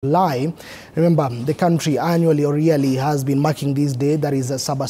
July. Remember, the country annually or yearly has been marking this day, that is Saba.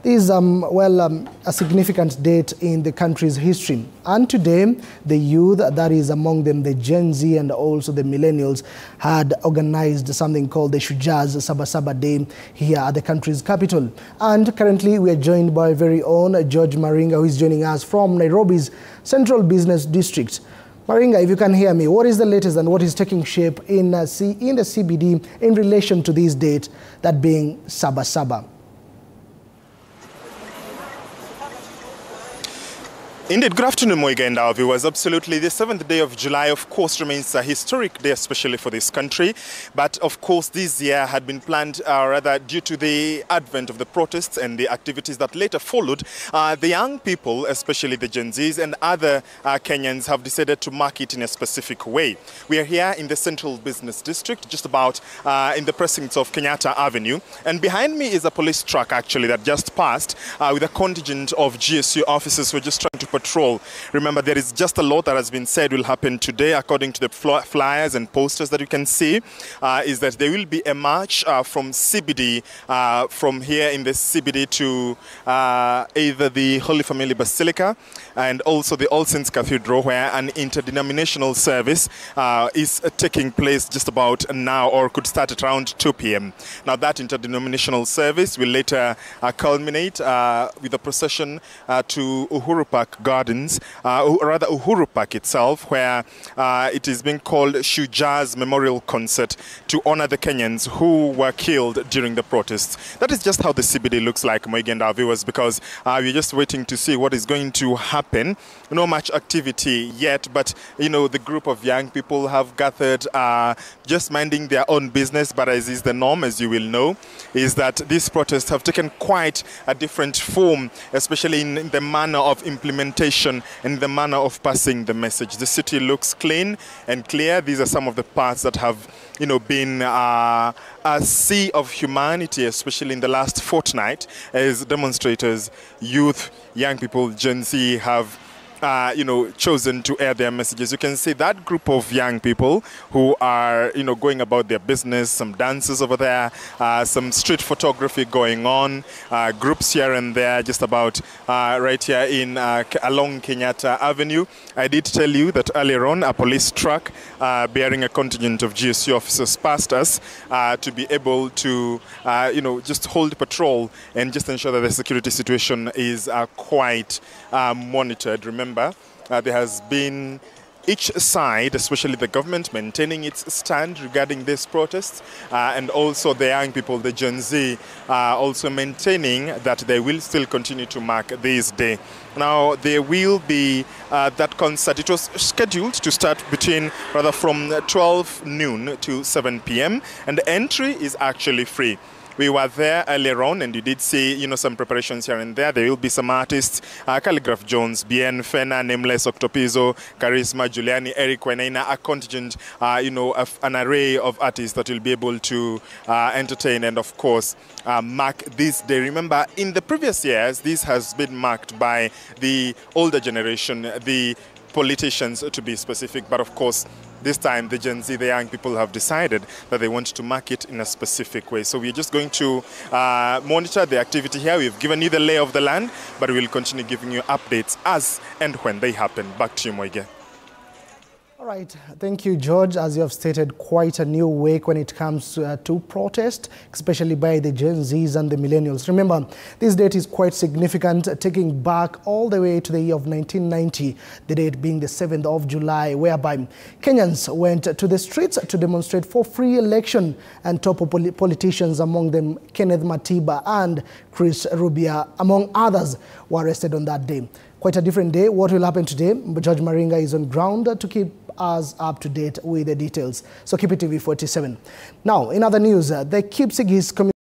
This is, a significant date in the country's history. And today, the youth, that is among them the Gen Z and also the millennials, had organized something called the Shujaa's Saba Day here at the country's capital. And currently, we are joined by our very own George Maringa, who is joining us from Nairobi's Central Business District. Maringa, if you can hear me, what is the latest and what is taking shape in the CBD in relation to this date, that being Saba? Indeed, good afternoon, Moiga and our viewers. Absolutely, the 7th day of July, of course, remains a historic day, especially for this country. But, of course, this year had been planned, rather, due to the advent of the protests and the activities that later followed. The young people, especially the Gen Zs and other Kenyans, have decided to mark it in a specific way. We are here in the Central Business District, just about in the precincts of Kenyatta Avenue. And behind me is a police truck, actually, that just passed with a contingent of GSU officers who are just trying to patrol. Remember, there is just a lot that has been said will happen today, according to the flyers and posters that you can see, is that there will be a march from CBD, from here in the CBD to either the Holy Family Basilica and also the All Saints Cathedral, where an interdenominational service is taking place just about now, or could start at around 2 p.m. Now, that interdenominational service will later culminate with a procession to Uhuru Park Gardens, rather Uhuru Park itself, where it is being called Shujaa's Memorial Concert to honor the Kenyans who were killed during the protests. That is just how the CBD looks like, Moiga and our viewers, because we're just waiting to see what is going to happen. No much activity yet, but, you know, the group of young people have gathered just minding their own business. But as is the norm, as you will know, is that these protests have taken quite a different form, especially in the manner of implementation and the manner of passing the message. The city looks clean and clear. These are some of the parts that have, you know, been a sea of humanity, especially in the last fortnight, as demonstrators, youth, young people, Gen Z have chosen to air their messages. You can see that group of young people who are, going about their business, some dances over there, some street photography going on, groups here and there, just about right here in along Kenyatta Avenue. I did tell you that earlier on, a police truck bearing a contingent of GSU officers passed us to be able to, just hold patrol and just ensure that the security situation is quite monitored. Remember, there has been each side, especially the government, maintaining its stand regarding these protests, and also the young people, the Gen Z, also maintaining that they will still continue to mark this day. Now, there will be that concert. It was scheduled to start from 12 noon to 7 p.m. and the entry is actually free. We were there earlier on, and you did see, some preparations here and there. There will be some artists, Calligraph Jones, Bien, Fena, Nameless, Octopizo, Charisma, Giuliani, Eric Wenaina, a contingent, an array of artists that will be able to entertain and, of course, mark this day. Remember, in the previous years, this has been marked by the older generation, the politicians to be specific, but of course, this time the Gen Z, the young people, have decided that they want to mark it in a specific way. So we're just going to monitor the activity here. We've given you the lay of the land, but we'll continue giving you updates as and when they happen. Back to you, Moige. All right. Thank you, George. As you have stated, quite a new wake when it comes to protest, especially by the Gen Zs and the millennials. Remember, this date is quite significant, taking back all the way to the year of 1990, the date being the 7th of July, whereby Kenyans went to the streets to demonstrate for free election, and top politicians, among them Kenneth Matiba and Chris Rubia, among others, were arrested on that day. Quite a different day. What will happen today? George Maringa is on ground to keep us up to date with the details. So keep it TV 47. Now, in other news, the Kipsigis community